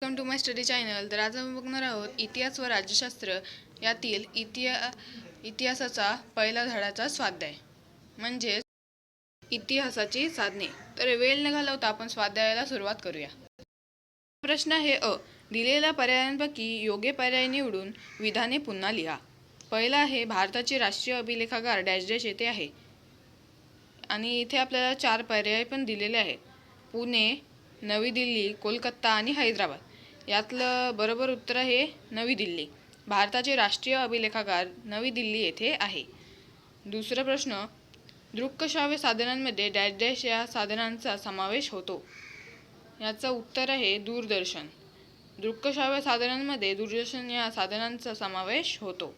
Welcome to my study channel. तर आज आपण बघणार आहोत इतिहास व राज्यशास्त्र यातील इतिहासाचा पहिला धड्याचा स्वाध्याय म्हणजे इतिहासाची साधने। तर वेळ न घालवता आपण स्वाध्यायाला सुरुवात करूया। प्रश्न आहे अ, दिलेल्या पर्यायांपैकी योग्य पर्याय निवडून विधाने पुन्हा लिहा। पहिला आहे भारताचे राष्ट्रीय अभिलेखागार डॅश डॅश येथे आहे आणि इथे आपल्याला 4 पर्याय पण दिलेले आहेत, पुणे, नवी दिल्ली, कोलकाता आणि हैदराबाद। यातलं बरोबर उत्तर आहे नवी दिल्ली। भारताचे राष्ट्रीय अभिलेखागार नवी दिल्ली येथे आहे। दुसरा प्रश्न, दृकश्राव्य साधनांमध्ये डॅश डॅश या साधनांचा समावेश होतो। याचं उत्तर आहे दूरदर्शन। दृकश्राव्य साधनांमध्ये दूरदर्शन या साधनांचा समावेश होतो।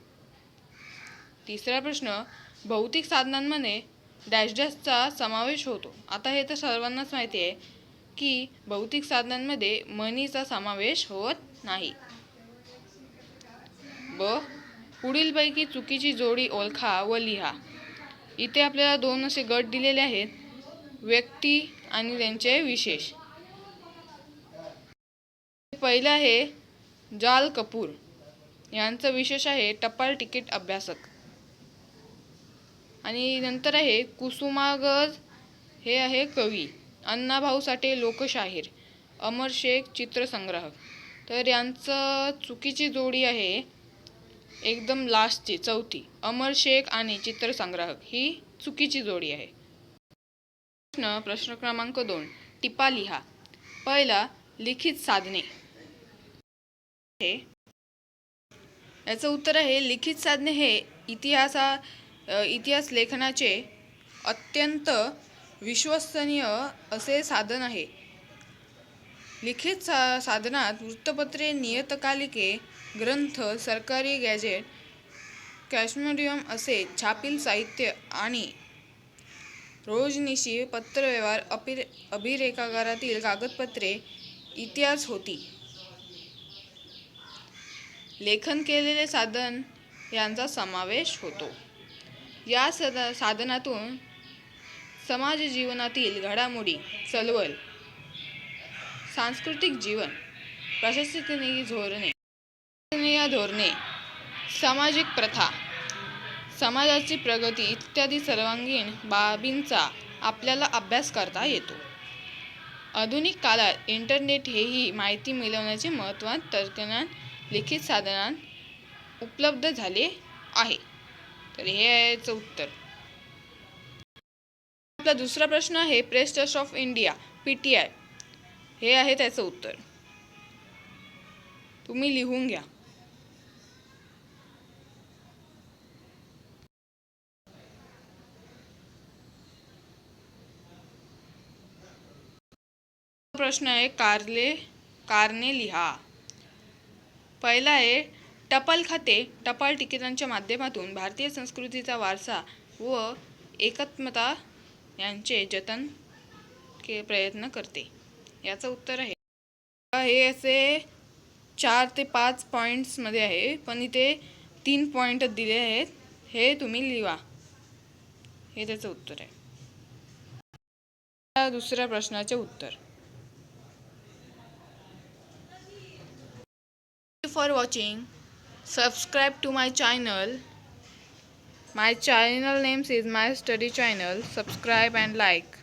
तिसरा प्रश्न, भौतिक साधनांमध्ये डॅश डॅशचा समावेश होतो। आता हे तर सर्वांनाच माहिती आहे की भौतिक साधनांमध्ये मनीचा समावेश होत नाही। ब, पुढीलपैकी चुकीची जोडी ओळखा व लिहा। इथे आपल्याला 2 असे गट दिलेले आहेत, व्यक्ती आणि त्यांचे विशेष। पहिला आहे जाल कपूर, यांचं विशेष आहे टपाल तिकीट अभ्यासक। आणि नंतर आहे कुसुमाग्रज, हे आहे कवी। अण्णाभाऊ साठे लोकशाहीर, अमर शेख चित्रसंग्राहक। तर यांचं चुकीची जोडी आहे एकदम लास्टची चौथी, अमर शेख आणि चित्रसंग्राहक ही चुकीची जोडी आहे। प्रश्न क्रमांक 2, टिपा लिहा। पहिला, लिखित साधने। याचं उत्तर आहे लिखित साधने हे इतिहास लेखनाचे अत्यंत विश्वसनीय असे साधन आहे। लिखित साधनात वृत्तपत्रे, नियतकालिके, ग्रंथ, सरकारी गॅझेट, कॅशमोडियम असे छापील साहित्य आणि रोजनिशी पत्रव्यवहार, अभिलेखागारातील कागदपत्रे इतिहास होती। लेखन केलेले साधन यांचा समावेश होतो। या साधनातून समाज जीवनातील घडामोडी, चळवळ, सांस्कृतिक जीवन, प्रशासकीय धोरणे, सामाजिक प्रथा, समाजाची प्रगती इत्यादी सर्वांगीण बाबींचा आपल्याला अभ्यास करता येतो। आधुनिक काळात इंटरनेट हेही माहिती मिळवण्याचे महत्त्वाचे तंत्रज्ञान लिखित साधनात उपलब्ध झाले आहे। तर हे आहे याचं उत्तर। आपला दुसरा प्रश्न आहे press trust of India PTI, हे आहे त्याचं उत्तर। तुम्ही लिहून घ्या। प्रश्न आहे कारणे लिहा। पहिला आहे टपाल खाते टपाल तिकिटांच्या माध्यमातून भारतीय संस्कृतीचा वारसा व एकात्मता यांचे जतन प्रयत्न करते। याचं उत्तर आहे, हे असे 4 ते 5 पॉइंट्स मध्ये आहे, पण इथे 3 पॉइंट दिले आहेत, हे तुम्ही लिहा। हे त्याचं उत्तर आहे। दुसऱ्या प्रश्नाचे उत्तर। For watching, subscribe to my channel. My channel name is My Study Channel. Subscribe and like.